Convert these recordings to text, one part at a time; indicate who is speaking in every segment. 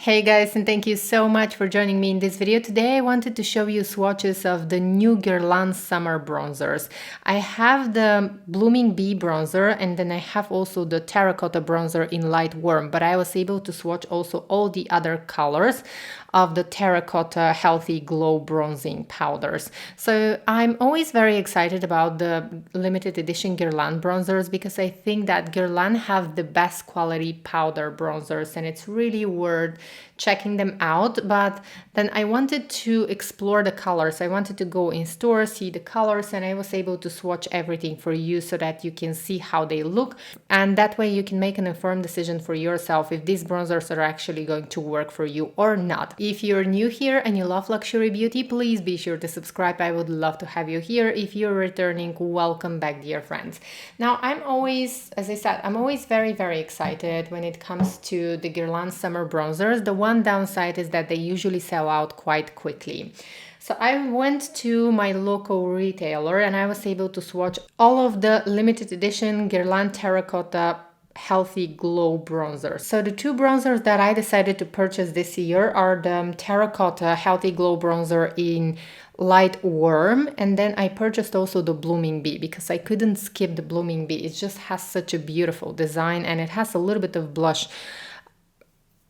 Speaker 1: Hey guys, and thank you so much for joining me in this video. Today I wanted to show you swatches of the new Guerlain Summer bronzers. I have the Blooming Bee bronzer and then I have also the Terracotta bronzer in light warm, but I was able to swatch also all the other colors of the Terracotta Healthy Glow bronzing powders. So I'm always very excited about the limited edition Guerlain bronzers because I think that Guerlain have the best quality powder bronzers and it's really worth checking them out. But then I wanted to explore the colors. I wanted to go in store, see the colors, and I was able to swatch everything for you so that you can see how they look. And that way you can make an informed decision for yourself if these bronzers are actually going to work for you or not. If you're new here and you love luxury beauty, please be sure to subscribe. I would love to have you here. If you're returning, welcome back, dear friends. Now, I'm always, as I said, I'm always very, very excited when it comes to the Guerlain Summer bronzers. The one downside is that they usually sell out quite quickly. So I went to my local retailer and I was able to swatch all of the limited edition Guerlain Terracotta Healthy Glow bronzers. So the two bronzers that I decided to purchase this year are the Terracotta Healthy Glow bronzer in light warm, and then I purchased also the Blooming Bee because I couldn't skip the Blooming Bee. It just has such a beautiful design and it has a little bit of blush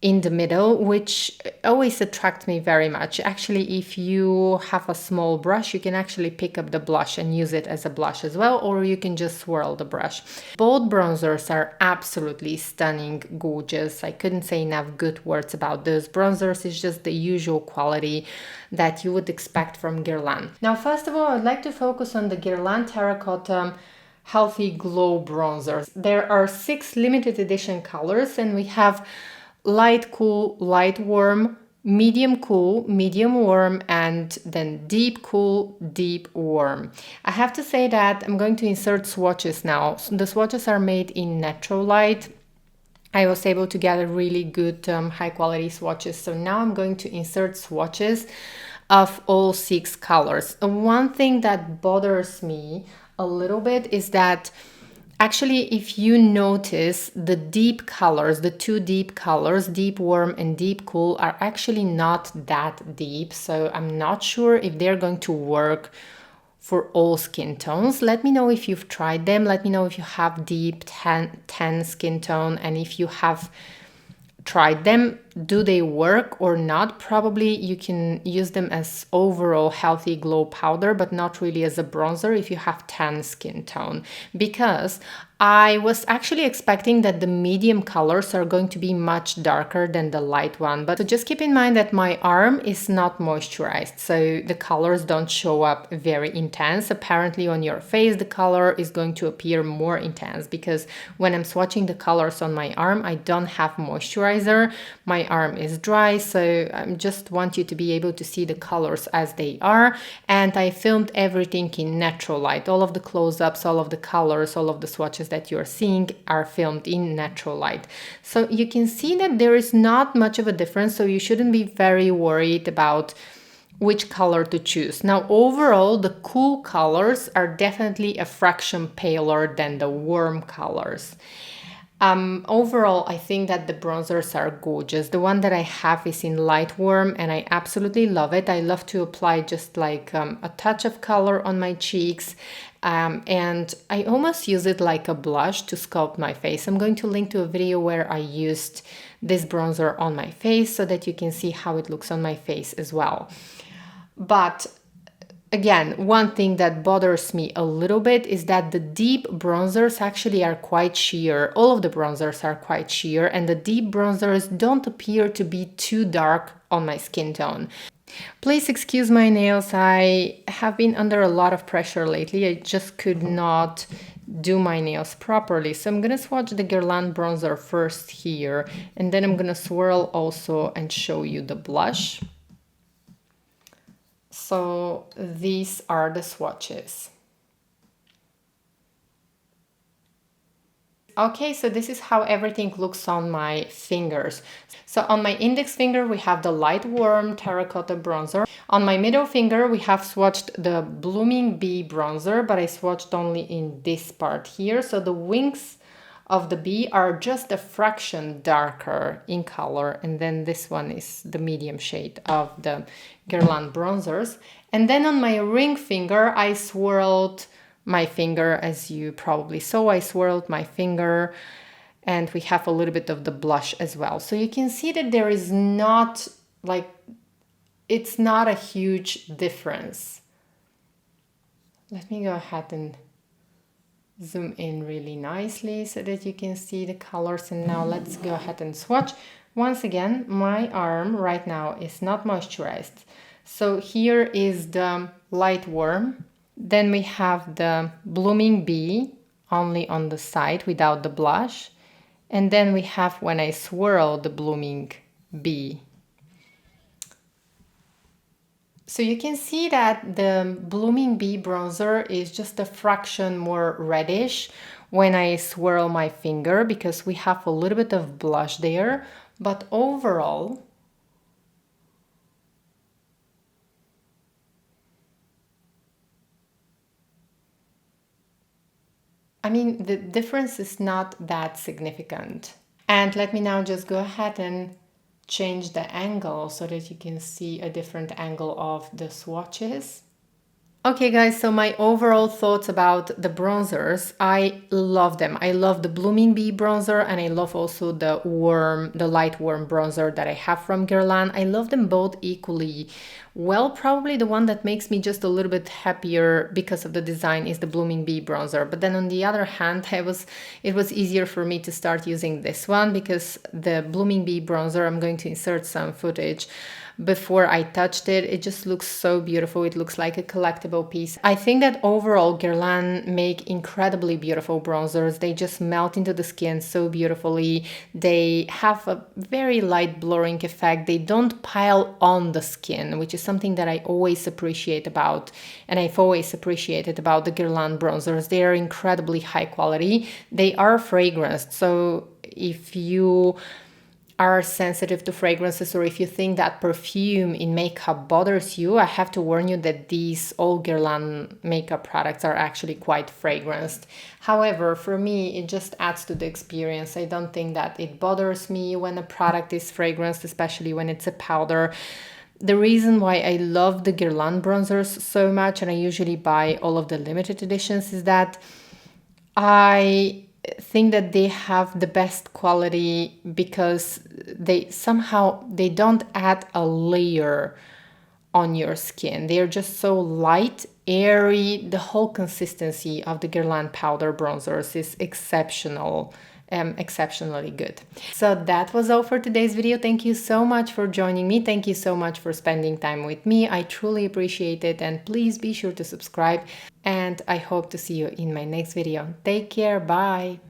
Speaker 1: in the middle, which always attracts me very much. Actually, if you have a small brush, you can actually pick up the blush and use it as a blush as well, or you can just swirl the brush. Both bronzers are absolutely stunning, gorgeous. I couldn't say enough good words about those bronzers. It's just the usual quality that you would expect from Guerlain. Now, first of all, I'd like to focus on the Guerlain Terracotta Healthy Glow bronzers. There are 6 limited edition colors and we have light cool, light warm, medium cool, medium warm, and then deep cool, deep warm. I have to say that I'm going to insert swatches now. The swatches are made in natural light. I was able to get a really good high quality swatches. So now I'm going to insert swatches of all 6 colors. One thing that bothers me a little bit is that actually, if you notice, the deep colors, the 2 deep colors, deep warm and deep cool, are actually not that deep. So I'm not sure if they're going to work for all skin tones. Let me know if you've tried them. Let me know if you have deep tan skin tone and if you have tried them. Do they work or not? Probably you can use them as overall healthy glow powder, but not really as a bronzer if you have tan skin tone, because I was actually expecting that the medium colors are going to be much darker than the light one. But so just keep in mind that my arm is not moisturized, so the colors don't show up very intense. Apparently on your face, the color is going to appear more intense because when I'm swatching the colors on my arm, I don't have moisturizer. My arm is dry, so I just want you to be able to see the colors as they are. And I filmed everything in natural light. All of the close-ups, all of the colors, all of the swatches that you're seeing are filmed in natural light. So you can see that there is not much of a difference, so you shouldn't be very worried about which color to choose. Now, overall, the cool colors are definitely a fraction paler than the warm colors. Overall, I think that the bronzers are gorgeous. The one that I have is in light warm and I absolutely love it. I love to apply just like a touch of color on my cheeks. And I almost use it like a blush to sculpt my face. I'm going to link to a video where I used this bronzer on my face so that you can see how it looks on my face as well. But again, one thing that bothers me a little bit is that the deep bronzers actually are quite sheer. All of the bronzers are quite sheer and the deep bronzers don't appear to be too dark on my skin tone. Please excuse my nails. I have been under a lot of pressure lately. I just could not do my nails properly. So I'm going to swatch the Guerlain bronzer first here and then I'm going to swirl also and show you the blush. So these are the swatches. Okay, so this is how everything looks on my fingers. So on my index finger, we have the light warm terracotta bronzer. On my middle finger, we have swatched the Blooming Bee bronzer, but I swatched only in this part here. So the wings of the bee are just a fraction darker in color, and then this one is the medium shade of the Guerlain bronzers. And then on my ring finger, I swirled my finger, as you probably saw. I swirled my finger, and we have a little bit of the blush as well. So you can see that there is not like, it's not a huge difference. Let me go ahead and zoom in really nicely so that you can see the colors. And now let's go ahead and swatch. Once again, my arm right now is not moisturized. So here is the light warm. Then we have the Blooming Bee only on the side without the blush. And then we have when I swirl the Blooming Bee. So you can see that the Blooming Bee bronzer is just a fraction more reddish when I swirl my finger, because we have a little bit of blush there. But overall, I mean, the difference is not that significant. And let me now just go ahead and change the angle so that you can see a different angle of the swatches. Okay guys, so my overall thoughts about the bronzers, I love them. I love the Blooming Bee bronzer, and I love also the light warm bronzer that I have from Guerlain. I love them both equally well. Probably the one that makes me just a little bit happier because of the design is the Blooming Bee bronzer. But then on the other hand, it was easier for me to start using this one, because the Blooming Bee bronzer, I'm going to insert some footage, before I touched it, it just looks so beautiful. It looks like a collectible piece. I think that overall Guerlain make incredibly beautiful bronzers. They just melt into the skin so beautifully. They have a very light blurring effect. They don't pile on the skin, which is something that I always appreciate about, and I've always appreciated about the Guerlain bronzers. They are incredibly high quality. They are fragranced, so if you are sensitive to fragrances, or if you think that perfume in makeup bothers you, I have to warn you that these all Guerlain makeup products are actually quite fragranced. However, for me, it just adds to the experience. I don't think that it bothers me when a product is fragranced, especially when it's a powder. The reason why I love the Guerlain bronzers so much, and I usually buy all of the limited editions, is that I think that they have the best quality because they don't add a layer on your skin. They are just so light, airy. The whole consistency of the Guerlain powder bronzers is exceptional. Exceptionally good. So that was all for today's video. Thank you so much for joining me. Thank you so much for spending time with me. I truly appreciate it, and please be sure to subscribe, and I hope to see you in my next video. Take care. Bye.